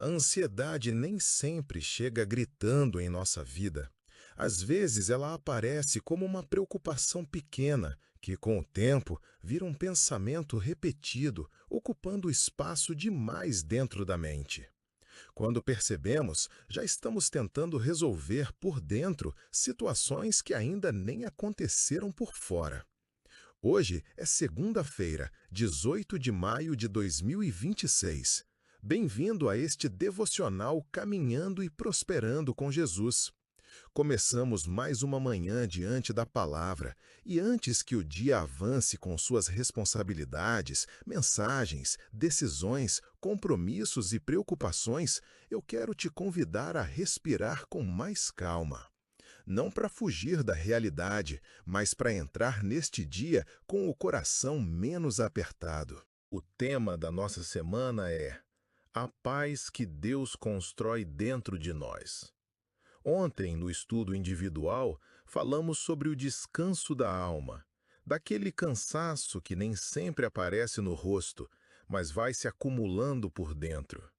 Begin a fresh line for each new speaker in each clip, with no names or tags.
A ansiedade nem sempre chega gritando em nossa vida. Às vezes ela aparece como uma preocupação pequena, que com o tempo vira um pensamento repetido, ocupando espaço demais dentro da mente. Quando percebemos, já estamos tentando resolver por dentro situações que ainda nem aconteceram por fora. Hoje é segunda-feira, 18 de maio de 2026. Bem-vindo a este devocional Caminhando e Prosperando com Jesus. Começamos mais uma manhã diante da palavra, e antes que o dia avance com suas responsabilidades, mensagens, decisões, compromissos e preocupações, eu quero te convidar a respirar com mais calma. Não para fugir da realidade, mas para entrar neste dia com o coração menos apertado. O tema da nossa semana é a paz que Deus constrói dentro de nós. Ontem, no estudo individual, falamos sobre o descanso da alma, daquele cansaço que nem sempre aparece no rosto, mas vai se acumulando por dentro.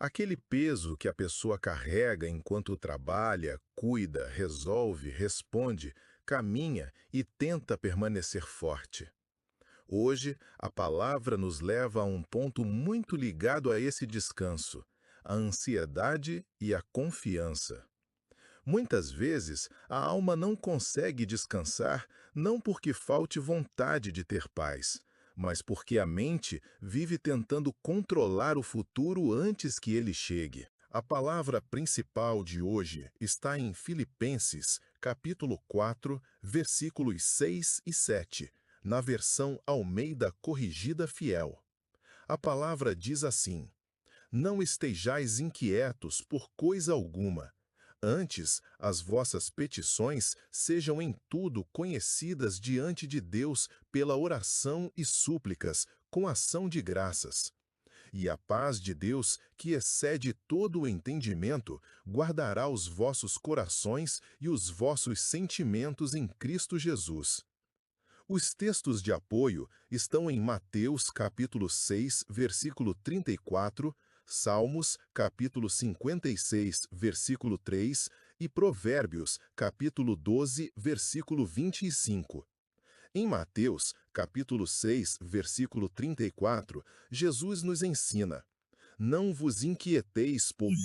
Aquele peso que a pessoa carrega enquanto trabalha, cuida, resolve, responde, caminha e tenta permanecer forte. Hoje, a palavra nos leva a um ponto muito ligado a esse descanso: a ansiedade e a confiança. Muitas vezes, a alma não consegue descansar não porque falte vontade de ter paz, mas porque a mente vive tentando controlar o futuro antes que ele chegue. A palavra principal de hoje está em Filipenses, capítulo 4, versículos 6 e 7, na versão Almeida Corrigida Fiel. A palavra diz assim: não estejais inquietos por coisa alguma. Antes, as vossas petições sejam em tudo conhecidas diante de Deus pela oração e súplicas, com ação de graças. E a paz de Deus, que excede todo o entendimento, guardará os vossos corações e os vossos sentimentos em Cristo Jesus. Os textos de apoio estão em Mateus capítulo 6, versículo 34, Salmos capítulo 56, versículo 3 e Provérbios capítulo 12, versículo 25. Em Mateus capítulo 6, versículo 34, Jesus nos ensina: não vos inquieteis, pois,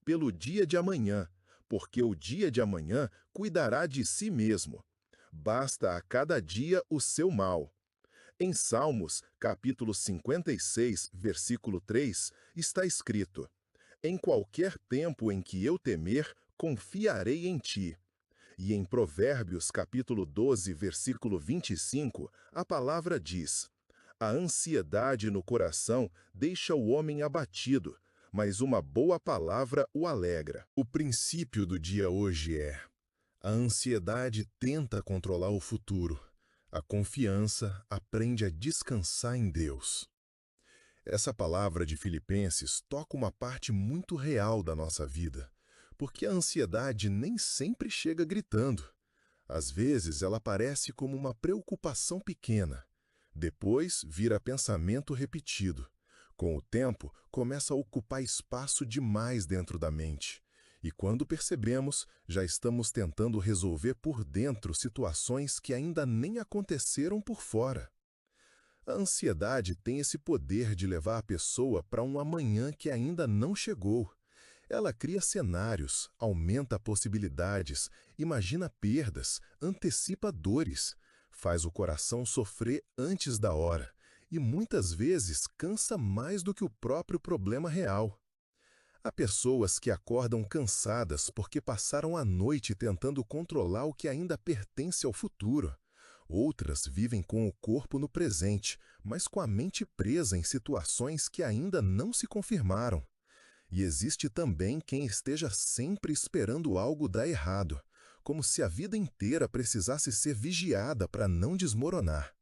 pelo dia de amanhã, porque o dia de amanhã cuidará de si mesmo. Basta a cada dia o seu mal. Em Salmos, capítulo 56, versículo 3, está escrito: em qualquer tempo em que eu temer, confiarei em ti. E em Provérbios, capítulo 12, versículo 25, a palavra diz: a ansiedade no coração deixa o homem abatido, mas uma boa palavra o alegra. O princípio do dia hoje é: a ansiedade tenta controlar o futuro. A confiança aprende a descansar em Deus. Essa palavra de Filipenses toca uma parte muito real da nossa vida, porque a ansiedade nem sempre chega gritando. Às vezes ela aparece como uma preocupação pequena. Depois vira pensamento repetido. Com o tempo, começa a ocupar espaço demais dentro da mente. E quando percebemos, já estamos tentando resolver por dentro situações que ainda nem aconteceram por fora. A ansiedade tem esse poder de levar a pessoa para um amanhã que ainda não chegou. Ela cria cenários, aumenta possibilidades, imagina perdas, antecipa dores, faz o coração sofrer antes da hora e muitas vezes cansa mais do que o próprio problema real. Há pessoas que acordam cansadas porque passaram a noite tentando controlar o que ainda pertence ao futuro. Outras vivem com o corpo no presente, mas com a mente presa em situações que ainda não se confirmaram. E existe também quem esteja sempre esperando algo dar errado, como se a vida inteira precisasse ser vigiada para não desmoronar.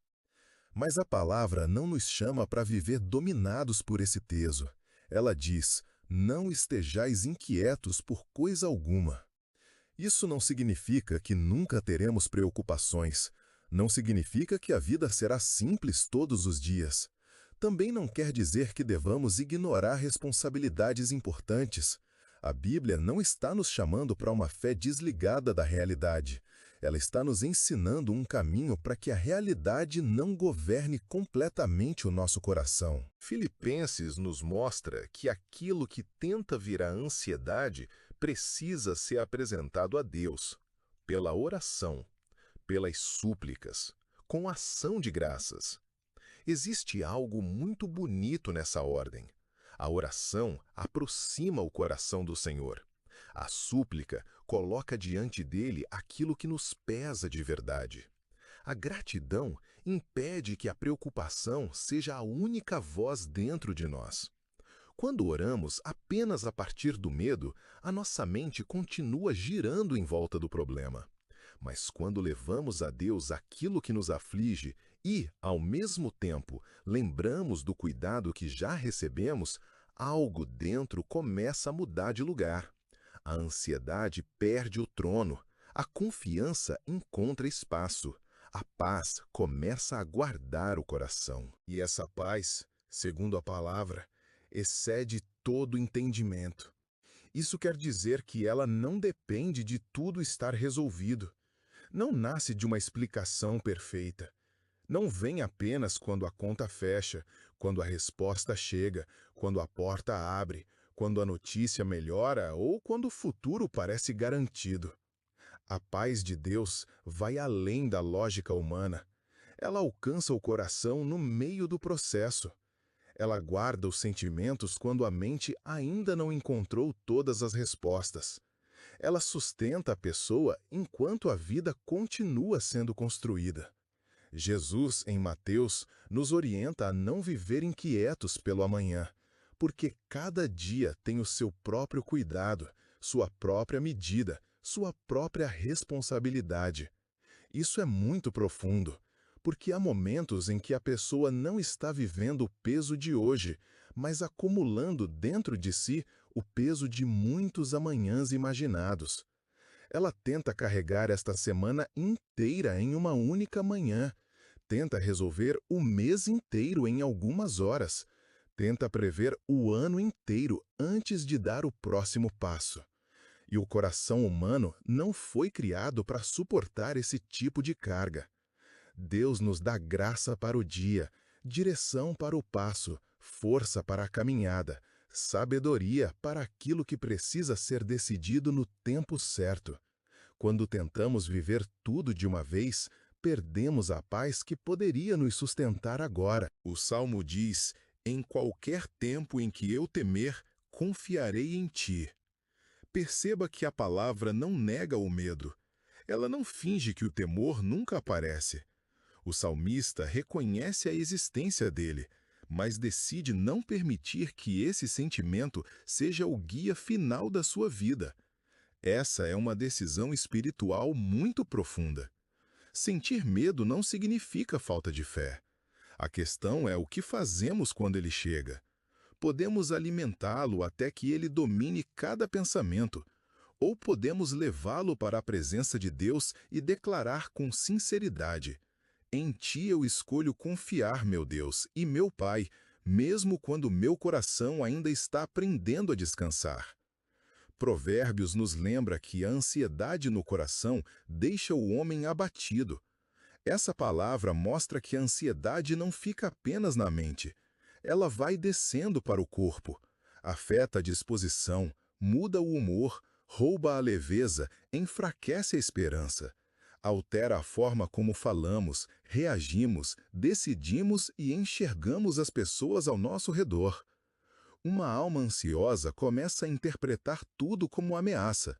Mas a palavra não nos chama para viver dominados por esse peso. Ela diz: não estejais inquietos por coisa alguma. Isso não significa que nunca teremos preocupações. Não significa que a vida será simples todos os dias. também não quer dizer que devamos ignorar responsabilidades importantes. A Bíblia não está nos chamando para uma fé desligada da realidade. Ela está nos ensinando um caminho para que a realidade não governe completamente o nosso coração. Filipenses nos mostra que aquilo que tenta virar ansiedade precisa ser apresentado a Deus, pela oração, pelas súplicas, com ação de graças. Existe algo muito bonito nessa ordem. A oração aproxima o coração do Senhor. A súplica coloca diante dele aquilo que nos pesa de verdade. A gratidão impede que a preocupação seja a única voz dentro de nós. Quando oramos apenas a partir do medo, a nossa mente continua girando em volta do problema. Mas quando levamos a Deus aquilo que nos aflige e, ao mesmo tempo, lembramos do cuidado que já recebemos, algo dentro começa a mudar de lugar. A ansiedade perde o trono, a confiança encontra espaço, a paz começa a guardar o coração. E essa paz, segundo a palavra, excede todo entendimento. Isso quer dizer que ela não depende de tudo estar resolvido. Não nasce de uma explicação perfeita. Não vem apenas quando a conta fecha, quando a resposta chega, quando a porta abre, quando a notícia melhora ou quando o futuro parece garantido. A paz de Deus vai além da lógica humana. Ela alcança o coração no meio do processo. Ela guarda os sentimentos quando a mente ainda não encontrou todas as respostas. Ela sustenta a pessoa enquanto a vida continua sendo construída. Jesus, em Mateus, nos orienta a não viver inquietos pelo amanhã, porque cada dia tem o seu próprio cuidado, sua própria medida, sua própria responsabilidade. Isso é muito profundo, porque há momentos em que a pessoa não está vivendo o peso de hoje, mas acumulando dentro de si o peso de muitos amanhãs imaginados. Ela tenta carregar esta semana inteira em uma única manhã, tenta resolver o mês inteiro em algumas horas, tenta prever o ano inteiro antes de dar o próximo passo. E o coração humano não foi criado para suportar esse tipo de carga. Deus nos dá graça para o dia, direção para o passo, força para a caminhada, sabedoria para aquilo que precisa ser decidido no tempo certo. Quando tentamos viver tudo de uma vez, perdemos a paz que poderia nos sustentar agora. O Salmo diz: "Em qualquer tempo em que eu temer, confiarei em ti." Perceba que a palavra não nega o medo. Ela não finge que o temor nunca aparece. O salmista reconhece a existência dele, mas decide não permitir que esse sentimento seja o guia final da sua vida. Essa é uma decisão espiritual muito profunda. Sentir medo não significa falta de fé. A questão é o que fazemos quando ele chega. Podemos alimentá-lo até que ele domine cada pensamento, ou podemos levá-lo para a presença de Deus e declarar com sinceridade: "Em ti eu escolho confiar, meu Deus e meu Pai, mesmo quando meu coração ainda está aprendendo a descansar." Provérbios nos lembra que a ansiedade no coração deixa o homem abatido. Essa palavra mostra que a ansiedade não fica apenas na mente. Ela vai descendo para o corpo, afeta a disposição, muda o humor, rouba a leveza, enfraquece a esperança. Altera a forma como falamos, reagimos, decidimos e enxergamos as pessoas ao nosso redor. Uma alma ansiosa começa a interpretar tudo como ameaça.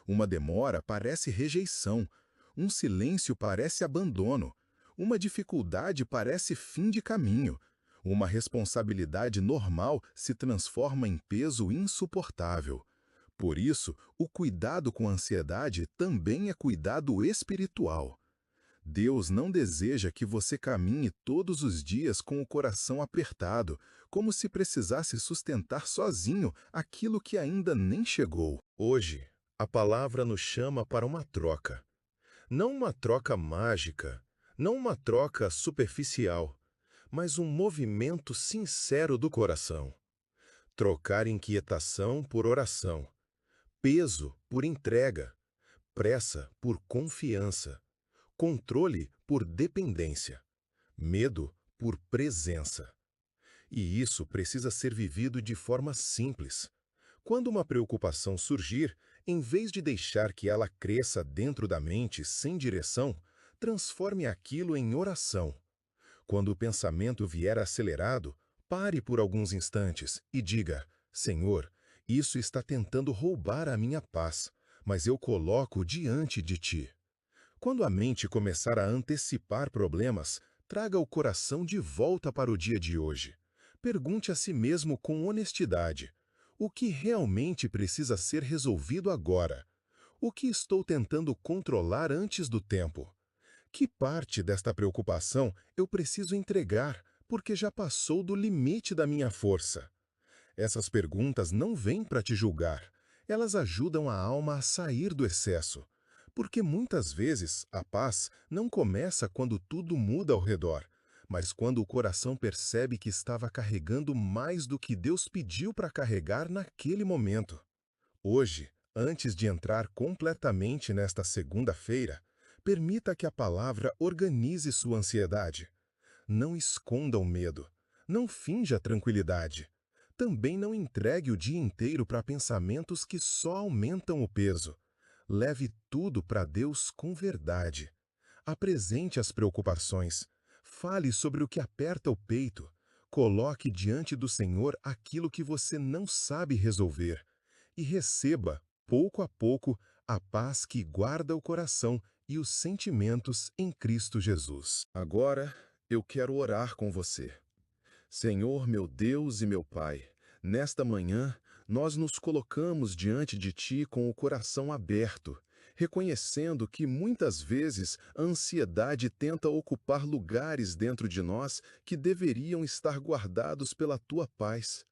Uma demora parece rejeição. Um silêncio parece abandono. Uma dificuldade parece fim de caminho. Uma responsabilidade normal se transforma em peso insuportável. Por isso, o cuidado com a ansiedade também é cuidado espiritual. Deus não deseja que você caminhe todos os dias com o coração apertado, como se precisasse sustentar sozinho aquilo que ainda nem chegou. Hoje, a palavra nos chama para uma troca. Não uma troca mágica, não uma troca superficial, mas um movimento sincero do coração. Trocar inquietação por oração, peso por entrega, pressa por confiança, controle por dependência, medo por presença. E isso precisa ser vivido de forma simples. Quando uma preocupação surgir, em vez de deixar que ela cresça dentro da mente sem direção, transforme aquilo em oração. Quando o pensamento vier acelerado, pare por alguns instantes e diga: Senhor, isso está tentando roubar a minha paz, mas eu coloco diante de ti. Quando a mente começar a antecipar problemas, traga o coração de volta para o dia de hoje. Pergunte a si mesmo com honestidade: o que realmente precisa ser resolvido agora? O que estou tentando controlar antes do tempo? Que parte desta preocupação eu preciso entregar, porque já passou do limite da minha força? Essas perguntas não vêm para te julgar. Elas ajudam a alma a sair do excesso. Porque muitas vezes a paz não começa quando tudo muda ao redor, mas quando o coração percebe que estava carregando mais do que Deus pediu para carregar naquele momento. Hoje, antes de entrar completamente nesta segunda-feira, permita que a palavra organize sua ansiedade. Não esconda o medo. Não finja tranquilidade. Também não entregue o dia inteiro para pensamentos que só aumentam o peso. Leve tudo para Deus com verdade. Apresente as preocupações. Fale sobre o que aperta o peito. Coloque diante do Senhor aquilo que você não sabe resolver. E receba, pouco a pouco, a paz que guarda o coração e os sentimentos em Cristo Jesus. Agora, eu quero orar com você. Senhor, meu Deus e meu Pai, nesta manhã, nós nos colocamos diante de Ti com o coração aberto, reconhecendo que muitas vezes a ansiedade tenta ocupar lugares dentro de nós que deveriam estar guardados pela Tua paz.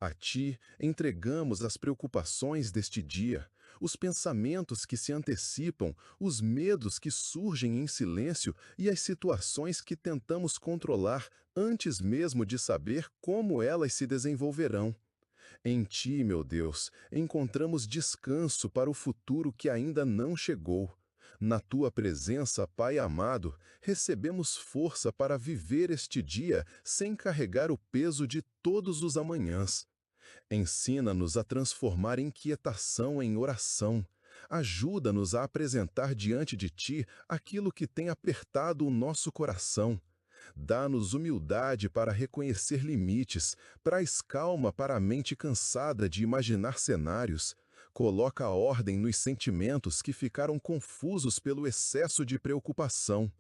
A Ti entregamos as preocupações deste dia, os pensamentos que se antecipam, os medos que surgem em silêncio e as situações que tentamos controlar antes mesmo de saber como elas se desenvolverão. Em Ti, meu Deus, encontramos descanso para o futuro que ainda não chegou. Na Tua presença, Pai amado, recebemos força para viver este dia sem carregar o peso de todos os amanhãs. Ensina-nos a transformar inquietação em oração. Ajuda-nos a apresentar diante de Ti aquilo que tem apertado o nosso coração. Dá-nos humildade para reconhecer limites, traz calma para a mente cansada de imaginar cenários. Coloca ordem nos sentimentos que ficaram confusos pelo excesso de preocupação.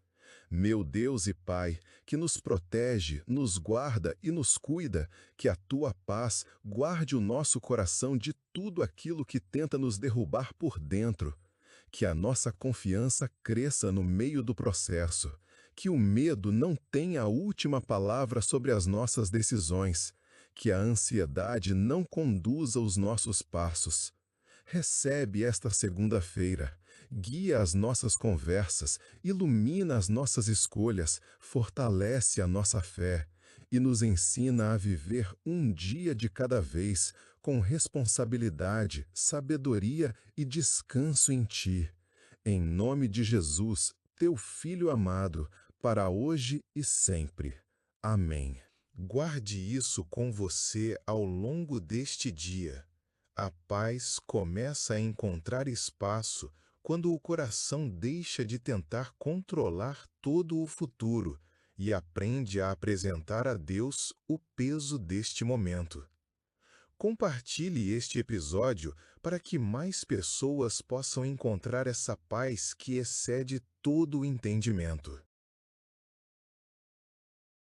Meu Deus e Pai, que nos protege, nos guarda e nos cuida, que a Tua paz guarde o nosso coração de tudo aquilo que tenta nos derrubar por dentro. Que a nossa confiança cresça no meio do processo. Que o medo não tenha a última palavra sobre as nossas decisões. Que a ansiedade não conduza os nossos passos. Recebe esta segunda-feira, guia as nossas conversas, ilumina as nossas escolhas, fortalece a nossa fé e nos ensina a viver um dia de cada vez, com responsabilidade, sabedoria e descanso em Ti. Em nome de Jesus, Teu Filho amado, para hoje e sempre. Amém. Guarde isso com você ao longo deste dia. A paz começa a encontrar espaço quando o coração deixa de tentar controlar todo o futuro e aprende a apresentar a Deus o peso deste momento. Compartilhe este episódio para que mais pessoas possam encontrar essa paz que excede todo o entendimento.